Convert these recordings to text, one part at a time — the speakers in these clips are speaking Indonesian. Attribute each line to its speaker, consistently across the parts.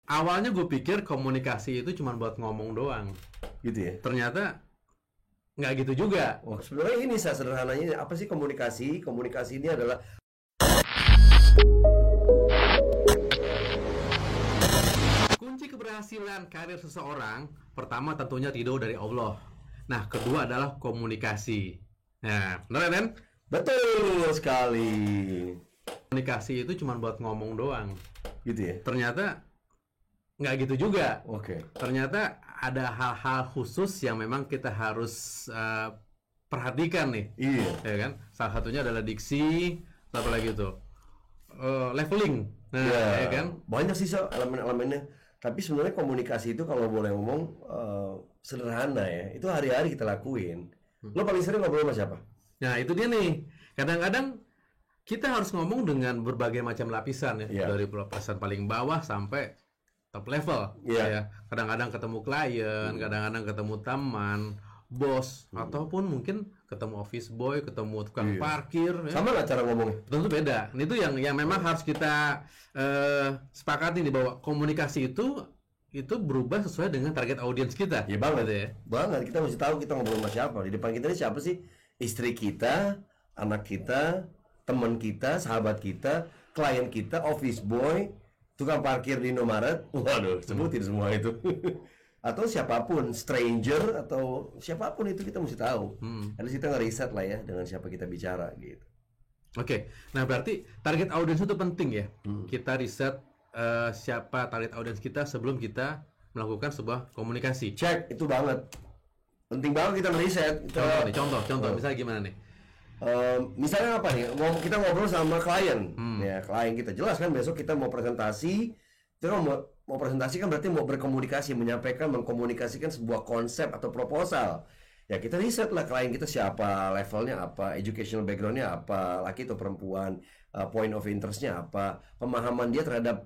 Speaker 1: Awalnya gue pikir komunikasi itu cuma buat ngomong doang.
Speaker 2: Gitu ya.
Speaker 1: Ternyata nggak gitu juga.
Speaker 2: Wah, sebenarnya ini sederhananya apa sih komunikasi? Komunikasi ini adalah
Speaker 1: Kunci keberhasilan karir seseorang, pertama tentunya ridho dari Allah. Nah, kedua adalah komunikasi. Nah, benar kan?
Speaker 2: betul sekali.
Speaker 1: Komunikasi itu cuma buat ngomong doang.
Speaker 2: Gitu ya.
Speaker 1: Ternyata nggak gitu juga.
Speaker 2: Oke.
Speaker 1: Ternyata ada hal-hal khusus yang memang kita harus perhatikan nih.
Speaker 2: Iya.
Speaker 1: Ya kan? Salah satunya adalah diksi, apa lagi itu? Leveling. Nah, ya kan?
Speaker 2: Banyak sih elemen-elemennya. Tapi sebenarnya komunikasi itu kalau boleh ngomong sederhana ya. Itu hari-hari kita lakuin. Lo paling sering ngobrol sama siapa?
Speaker 1: Nah, itu dia nih. Kadang-kadang kita harus ngomong dengan berbagai macam lapisan ya.
Speaker 2: Iya.
Speaker 1: Dari lapisan paling bawah sampai top level.
Speaker 2: Iya.
Speaker 1: Ya. Kadang-kadang ketemu klien, kadang-kadang ketemu teman, bos, ataupun mungkin ketemu office boy, ketemu tukang
Speaker 2: Iya.
Speaker 1: parkir. Ya.
Speaker 2: Sama nggak cara ngomongnya?
Speaker 1: Tentu beda. Ini tuh yang memang harus kita sepakati nih, bahwa komunikasi itu berubah sesuai dengan target audiens kita.
Speaker 2: Iya banget
Speaker 1: Gitu ya.
Speaker 2: Banget. Kita mesti tahu kita ngobrol sama siapa. Di depan kita ini siapa sih? Istri kita, anak kita, teman kita, sahabat kita, klien kita, office boy, tukang parkir di Indomaret. Waduh, sebutin semua itu. Atau siapapun, stranger atau siapapun itu kita mesti tahu. Harus kita ngeriset lah ya dengan siapa kita bicara gitu.
Speaker 1: Oke, nah berarti target audiens itu penting ya. Kita riset siapa target audiens kita sebelum kita melakukan sebuah komunikasi.
Speaker 2: Cek, itu banget. Penting banget kita ngeriset.
Speaker 1: Contoh, misalnya gimana nih?
Speaker 2: Misalnya apa nih? Kita ngobrol sama klien, ya klien kita jelas kan besok kita mau presentasi. Kita mau presentasi kan berarti mau berkomunikasi, menyampaikan, mengkomunikasikan sebuah konsep atau proposal. Ya kita riset lah klien kita siapa, levelnya apa, educational backgroundnya apa, laki atau perempuan, point of interestnya apa, pemahaman dia terhadap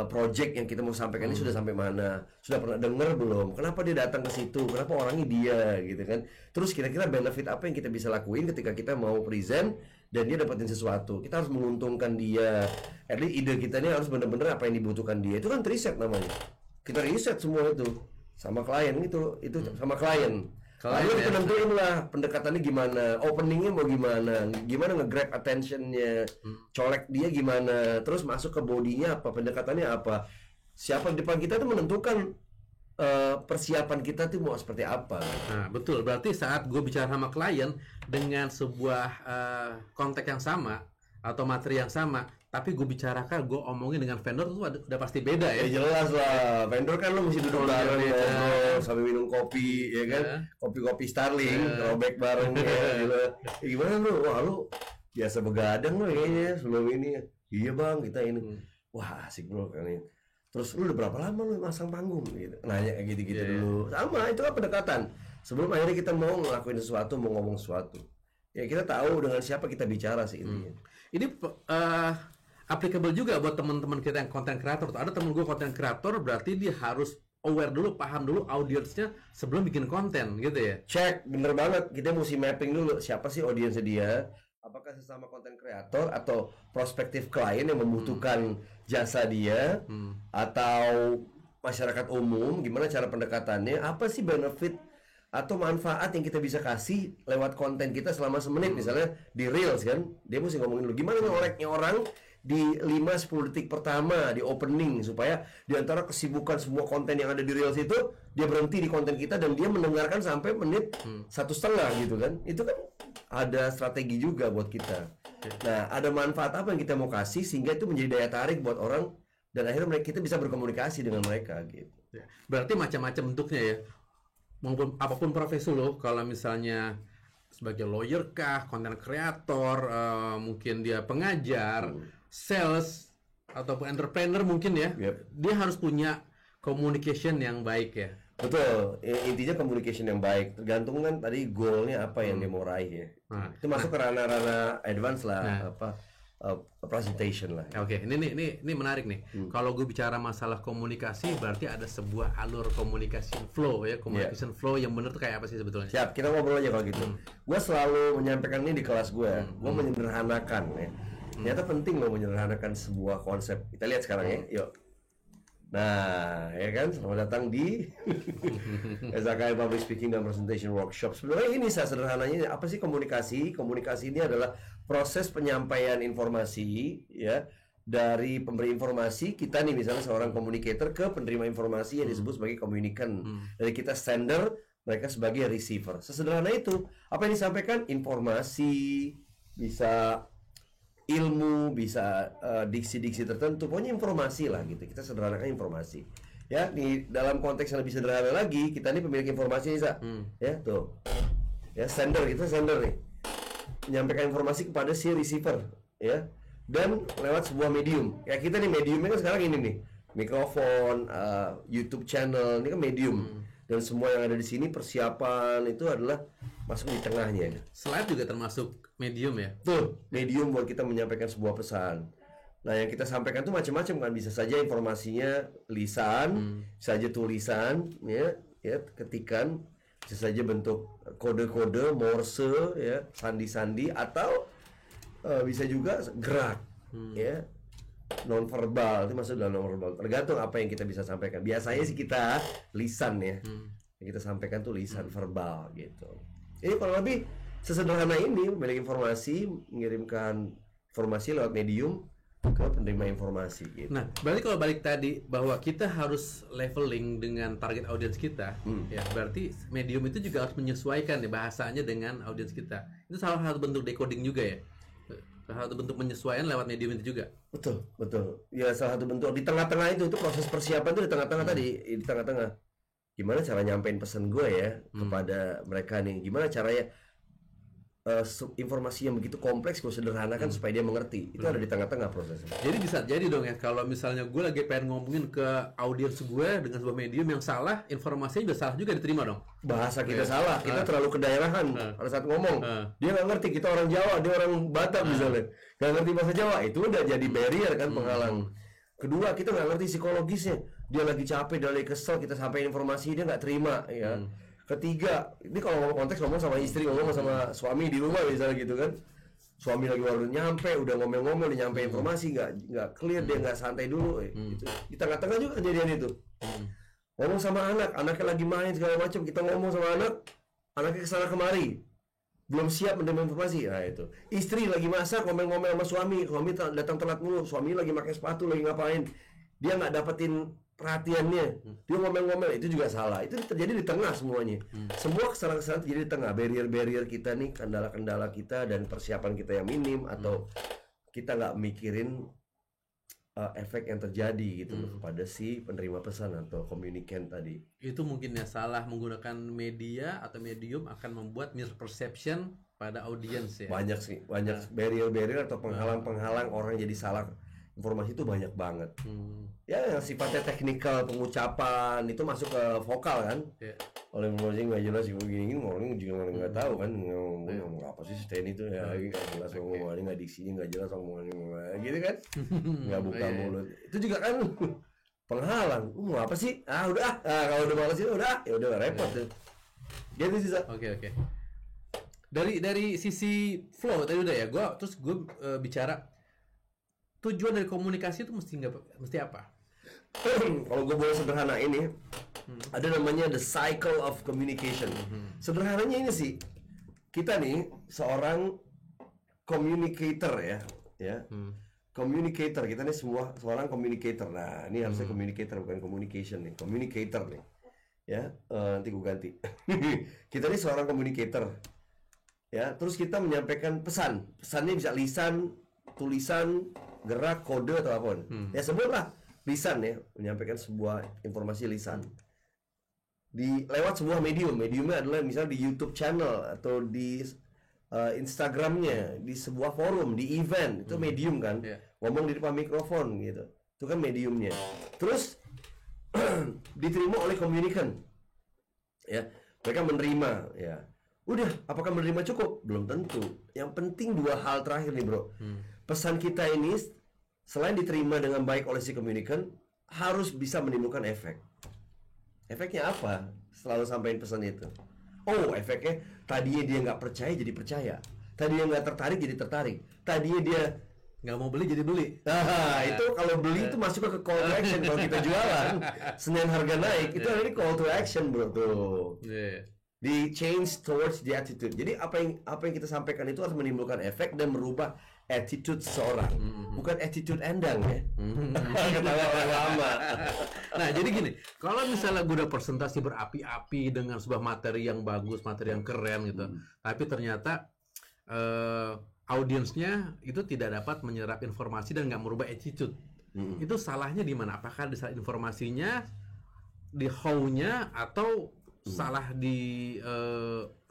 Speaker 2: project yang kita mau sampaikan ini sudah sampai mana, sudah pernah dengar belum, kenapa dia datang ke situ, kenapa orangnya dia gitu kan. Terus kira-kira benefit apa yang kita bisa lakuin ketika kita mau present dan dia dapetin sesuatu. Kita harus menguntungkan dia. At least ide kita ini harus benar-benar apa yang dibutuhkan dia. Itu kan riset namanya. Kita riset semua itu sama klien itu sama klien. Lalu kita nentuin lah pendekatannya gimana, openingnya mau gimana nge-grab attentionnya, colek dia gimana, terus masuk ke bodinya apa, pendekatannya apa. Siapa di depan kita tuh menentukan persiapan kita tuh mau seperti apa.
Speaker 1: Nah, betul. Berarti saat gue bicara sama klien dengan sebuah konteks yang sama atau materi yang sama, tapi gue bicarakan, gue omongin dengan vendor itu udah pasti beda ya.
Speaker 2: Ya jelas lah, vendor kan lo mesti duduk bareng ngobrol sambil minum kopi, ya kan? Kopi-kopi Starling, robek bareng ya, gitu. Gimana lu? Wah lu biasa begadang lo kayaknya sebelum ini. Iya bang, kita ini. Wah asik bro kan ini. Terus lu udah berapa lama lu masang panggung? Gitu. Nanya kayak gitu-gitu dulu. Sama, itu kan pendekatan. Sebelum akhirnya kita mau ngelakuin sesuatu, mau ngomong sesuatu. Ya kita tahu dengan siapa kita bicara sih intinya.
Speaker 1: Ini applicable juga buat teman-teman kita yang content creator. Ada temen gue content creator, berarti dia harus aware dulu, paham dulu audiensnya sebelum bikin konten gitu ya.
Speaker 2: Cek, bener banget. Kita mesti mapping dulu siapa sih audiensnya dia. Apakah sesama content creator atau prospektif klien yang membutuhkan jasa dia, atau masyarakat umum, gimana cara pendekatannya, apa sih benefit atau manfaat yang kita bisa kasih lewat konten kita selama semenit. Misalnya di Reels kan, dia mesti ngomongin dulu gimana ngoleknya orang di 5-10 detik pertama di opening, supaya di antara kesibukan semua konten yang ada di Reels itu dia berhenti di konten kita dan dia mendengarkan sampai menit 1,5 gitu kan. Itu kan ada strategi juga buat kita. Nah, ada manfaat apa yang kita mau kasih sehingga itu menjadi daya tarik buat orang dan akhirnya kita bisa berkomunikasi dengan mereka gitu.
Speaker 1: Berarti macam-macam bentuknya ya. Maupun apapun profesi lo, kalau misalnya sebagai lawyer kah, content creator, mungkin dia pengajar, sales, ataupun entrepreneur mungkin ya, dia harus punya communication yang baik ya.
Speaker 2: Betul, intinya communication yang baik. Tergantung kan tadi goalnya apa yang dia mau raih ya. Itu masuk ke ranah-ranah advance lah, presentation lah.
Speaker 1: Oke, ini menarik nih. Kalau gue bicara masalah komunikasi, berarti ada sebuah alur communication flow ya. Communication flow yang benar tuh kayak apa sih sebetulnya?
Speaker 2: Siap, kita ngobrol aja kalau gitu. Gue selalu menyampaikan ini di kelas gue. Gue menyederhanakan ya. Ternyata penting loh menyederhanakan sebuah konsep. Kita lihat sekarang ya, yuk. Nah, ya kan, selamat datang di SKKM Public Speaking dan Presentation Workshop. Sebenarnya ini sederhananya apa sih komunikasi? Komunikasi ini adalah proses penyampaian informasi, ya, dari pemberi informasi, kita nih misalnya seorang communicator ke penerima informasi yang disebut sebagai communicant. Dari kita sender, mereka sebagai receiver. Sesederhana itu. Apa yang disampaikan? Informasi, bisa ilmu, bisa diksi-diksi tertentu, pokoknya informasi lah gitu. Kita sederhanakan informasi. Ya, di dalam konteks yang lebih sederhana lagi, kita ini pemilik informasi, Isa. Ya, tuh. Ya, sender, kita sender nih. Menyampaikan informasi kepada si receiver, ya. Dan lewat sebuah medium. Ya, kita nih mediumnya kan sekarang ini nih. Mikrofon, YouTube channel, ini kan medium. Dan semua yang ada di sini persiapan itu adalah masuk di tengahnya.
Speaker 1: Slide juga termasuk medium ya?
Speaker 2: Tuh, medium buat kita menyampaikan sebuah pesan. Nah, yang kita sampaikan tuh macam-macam kan, bisa saja informasinya lisan, bisa saja tulisan, ya, ketikan, bisa saja bentuk kode-kode, morse, ya, sandi-sandi, atau bisa juga gerak, ya, non-verbal, itu masuk dalam non-verbal. Tergantung apa yang kita bisa sampaikan. Biasanya sih kita lisan ya, yang kita sampaikan tuh lisan verbal gitu. Ini kurang lebih sesederhana ini, memiliki informasi, mengirimkan informasi lewat medium ke penerima informasi gitu.
Speaker 1: Nah, berarti kalau balik tadi bahwa kita harus leveling dengan target audiens kita, ya berarti medium itu juga harus menyesuaikan ya bahasanya dengan audiens kita. Itu salah satu bentuk decoding juga ya. Salah satu bentuk penyesuaian lewat medium itu juga.
Speaker 2: Betul. Ya, salah satu bentuk di tengah-tengah itu proses persiapan itu di tengah-tengah tadi, di tengah-tengah. Gimana cara nyampein pesan gue ya kepada mereka nih? Gimana caranya informasi yang begitu kompleks gue sederhanakan supaya dia mengerti. Itu ada di tengah-tengah prosesnya.
Speaker 1: Jadi bisa jadi dong ya, kalau misalnya gue lagi pengen ngomongin ke audiens gue dengan sebuah medium yang salah, informasinya juga salah juga diterima dong.
Speaker 2: Bahasa kita salah, kita terlalu kedaerahan pada saat ngomong. Dia nggak ngerti, kita orang Jawa, dia orang Batak misalnya, nggak ngerti bahasa Jawa, itu udah jadi barrier kan, penghalang. Kedua, kita nggak ngerti psikologisnya. Dia lagi capek, dia lagi kesel, kita sampaikan informasi, dia nggak terima, ya. Ketiga, ini kalau ngomong konteks, ngomong sama istri, ngomong sama suami di rumah misalnya gitu kan. Suami lagi baru nyampe, udah ngomel-ngomel, dia nyampe informasi, nggak clear, dia nggak santai dulu. Gitu. Di tengah-tengah juga kejadian itu. Ngomong sama anak, anaknya lagi main segala macam, kita ngomong sama anak, anaknya kesana kemari, belum siap menerima informasi. Nah itu. Istri lagi masak, ngomel-ngomel sama suami datang telat mulu, suami lagi pakai sepatu, lagi ngapain, dia nggak dapetin perhatiannya, dia ngomel-ngomel, itu juga salah. Itu terjadi di tengah semuanya. Semua kesalahan-kesalahan terjadi di tengah. Barrier-barrier kita nih, kendala-kendala kita dan persiapan kita yang minim, atau kita nggak mikirin efek yang terjadi gitu kepada si penerima pesan atau communicant tadi.
Speaker 1: Itu mungkin ya salah menggunakan media atau medium akan membuat misperception pada audiens ya.
Speaker 2: Banyak sih, banyak barrier-barrier atau penghalang-penghalang orang jadi salah informasi itu banyak banget. Ya, yang sifatnya teknikal, pengucapan itu masuk ke vokal kan. Oleh informasi nggak jelas begini orang juga nggak tahu kan ngomong apa sih Sten itu ya, nggak jelas ngomongannya, nggak diksinya nggak jelas ngomongannya gitu kan, nggak buka mulut, itu juga kan penghalang. Mau apa sih? Udah, kalau udah males itu udah, ya udah repot tuh. Gitu sih.
Speaker 1: Oke. Dari sisi flow tadi udah ya, gue bicara tujuan dari komunikasi itu mesti apa?
Speaker 2: Kalau gue boleh sederhana ini, ada namanya the cycle of communication. Sederhananya ini sih, kita nih seorang communicator ya. Communicator, kita nih semua seorang communicator. Nah, ini harusnya communicator bukan communication nih, communicator nih. Ya, nanti gue ganti. Kita nih seorang communicator. Ya, terus kita menyampaikan pesan. Pesannya bisa lisan, tulisan, gerak, kode atau apapun. Ya sebutlah lisan ya, menyampaikan sebuah informasi lisan lewat sebuah medium. Mediumnya adalah misalnya di YouTube channel atau di Instagramnya, di sebuah forum, di event, itu medium kan. Ngomong di depan mikrofon gitu, itu kan mediumnya. Terus diterima oleh communicant, ya, mereka menerima, ya. Udah, apakah menerima cukup? Belum tentu. Yang penting dua hal terakhir nih bro. Pesan kita ini selain diterima dengan baik oleh si communicant, harus bisa menimbulkan efek. Efeknya apa? Selalu sampaikan pesan itu. Oh, efeknya tadinya dia nggak percaya jadi percaya. Tadinya nggak tertarik jadi tertarik. Tadinya dia
Speaker 1: nggak mau beli jadi beli.
Speaker 2: Nah, itu kalau beli itu masuk ke call to action. Kalau kita jualan, Senin harga naik, itu ini call to action, bro, tuh. Di change towards the attitude. Jadi apa yang kita sampaikan itu harus menimbulkan efek dan merubah attitude seorang, bukan attitude endang ya. Ketawa orang lama.
Speaker 1: Nah, jadi gini, kalau misalnya gue udah presentasi berapi-api dengan sebuah materi yang bagus, materi yang keren gitu, tapi ternyata audiensnya itu tidak dapat menyerap informasi dan nggak merubah attitude. Itu salahnya di mana? Apakah di salah informasinya, di how-nya, atau salah di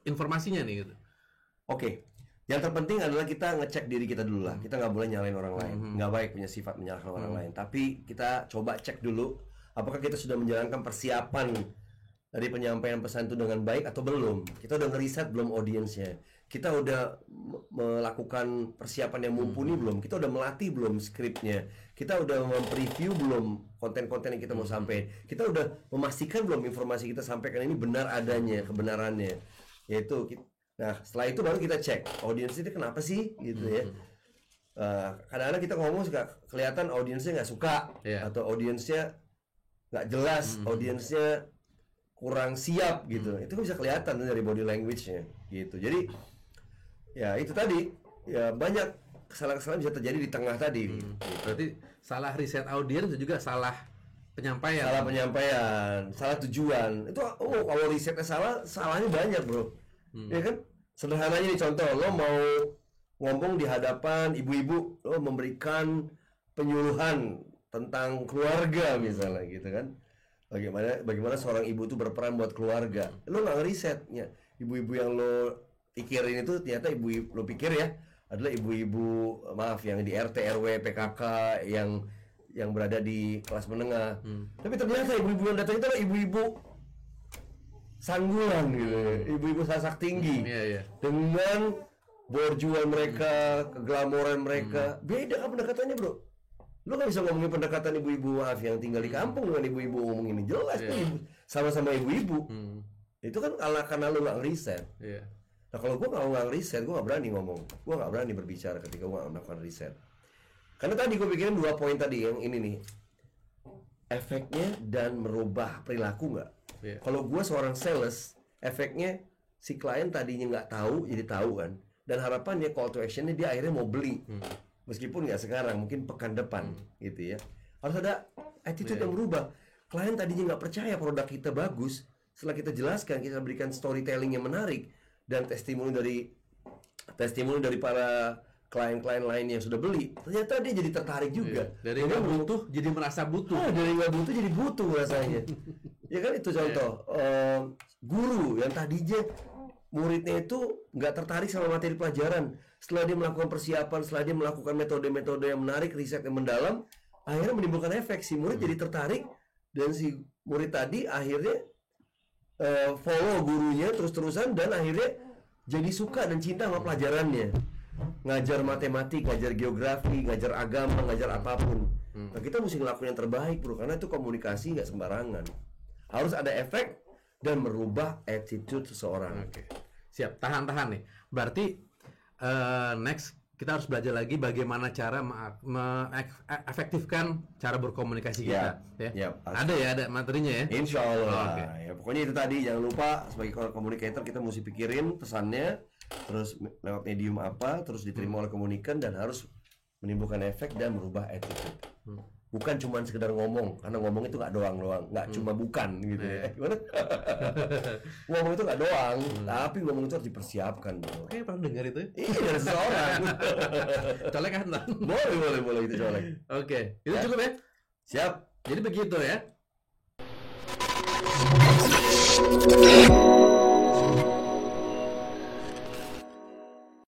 Speaker 1: informasinya nih gitu?
Speaker 2: Oke. Yang terpenting adalah kita ngecek diri kita dulu lah. Kita nggak boleh nyalain orang lain. Nggak baik punya sifat menyalahkan orang lain. Tapi kita coba cek dulu, apakah kita sudah menjalankan persiapan dari penyampaian pesan itu dengan baik atau belum. Kita udah ngeriset belum audiensnya. Kita udah melakukan persiapan yang mumpuni belum. Kita udah melatih belum skripnya. Kita udah mempreview belum konten-konten yang kita mau sampaikan. Kita udah memastikan belum informasi kita sampaikan ini benar adanya, kebenarannya. Yaitu nah, setelah itu baru kita cek audiens ini kenapa sih gitu ya. Kadang-kadang kita ngomong suka kelihatan audiensnya nggak suka, atau audiensnya nggak jelas, audiensnya kurang siap gitu. Itu bisa kelihatan dari body language-nya gitu. Jadi ya itu tadi, ya banyak kesalahan-kesalahan bisa terjadi di tengah tadi.
Speaker 1: Berarti salah riset audiens juga salah penyampaian.
Speaker 2: Salah penyampaian, salah tujuan. Itu kalau risetnya salah, salahnya banyak, bro. Ya kan? Sederhananya nih contoh, lo mau ngomong di hadapan ibu-ibu, lo memberikan penyuluhan tentang keluarga misalnya gitu kan. Bagaimana seorang ibu itu berperan buat keluarga. Lo nggak ngerisetnya. Ibu-ibu yang lo pikirin itu ternyata ibu-ibu lo pikir ya adalah ibu-ibu, maaf, yang di RT, RW, PKK, yang berada di kelas menengah. Tapi ternyata ibu-ibu yang datang itu adalah ibu-ibu sanggulan gitu, ibu-ibu sasak tinggi, dengan borjuan mereka, keglamoran mereka. Beda kan pendekatannya, bro. Lo nggak bisa ngomongin pendekatan ibu-ibu, maaf, yang tinggal di kampung dengan ibu-ibu ngomong ini. Jelas tuh sama-sama ibu-ibu. Itu kan karena lo nggak ngeriset. Nah, kalau gue nggak ngeriset, gue nggak berani ngomong, gue nggak berani berbicara ketika gue nggak melakukan riset. Karena tadi gue pikirin 2 poin tadi, yang ini nih, efeknya dan merubah perilaku nggak. Kalau gue seorang sales, efeknya si klien tadinya nggak tahu jadi tahu kan, dan harapannya call to actionnya dia akhirnya mau beli, meskipun nggak sekarang, mungkin pekan depan gitu ya. Harus ada attitude yang berubah. Klien tadinya nggak percaya produk kita bagus, setelah kita jelaskan, kita berikan storytelling yang menarik dan testimoni dari para klien-klien lain yang sudah beli, ternyata dia jadi tertarik juga.
Speaker 1: Dari nggak butuh jadi merasa butuh.
Speaker 2: Dari nggak butuh jadi butuh rasanya. Ya kan, itu contoh. Guru yang tadinya muridnya itu nggak tertarik sama materi pelajaran, setelah dia melakukan persiapan, setelah dia melakukan metode-metode yang menarik, riset yang mendalam, akhirnya menimbulkan efek. Si murid jadi tertarik, dan si murid tadi akhirnya follow gurunya terus-terusan, dan akhirnya jadi suka dan cinta sama pelajarannya. Ngajar matematik, ngajar geografi, ngajar agama, ngajar apapun. Nah, kita mesti ngelakuin yang terbaik, bro, karena itu komunikasi nggak sembarangan. Harus ada efek dan merubah attitude seseorang.
Speaker 1: Oke. Siap, tahan nih. Berarti next kita harus belajar lagi bagaimana cara efektifkan cara berkomunikasi kita. Ada materinya ya.
Speaker 2: Insya Allah. Ya, pokoknya itu tadi, jangan lupa sebagai communicator kita mesti pikirin pesannya, terus lewat medium apa, terus diterima oleh komunikan, dan harus menimbulkan efek dan merubah attitude. Bukan cuma sekedar ngomong, karena ngomong itu nggak doang, nggak cuma bukan gitu ya. Gimana? Ngomong itu nggak doang, tapi ngomong itu harus dipersiapkan.
Speaker 1: Oke, pernah dengar itu?
Speaker 2: Iya, dari seseorang.
Speaker 1: Colek kan?
Speaker 2: Boleh itu colek.
Speaker 1: Oke, itu cukup ya? Siap. Jadi begitu ya.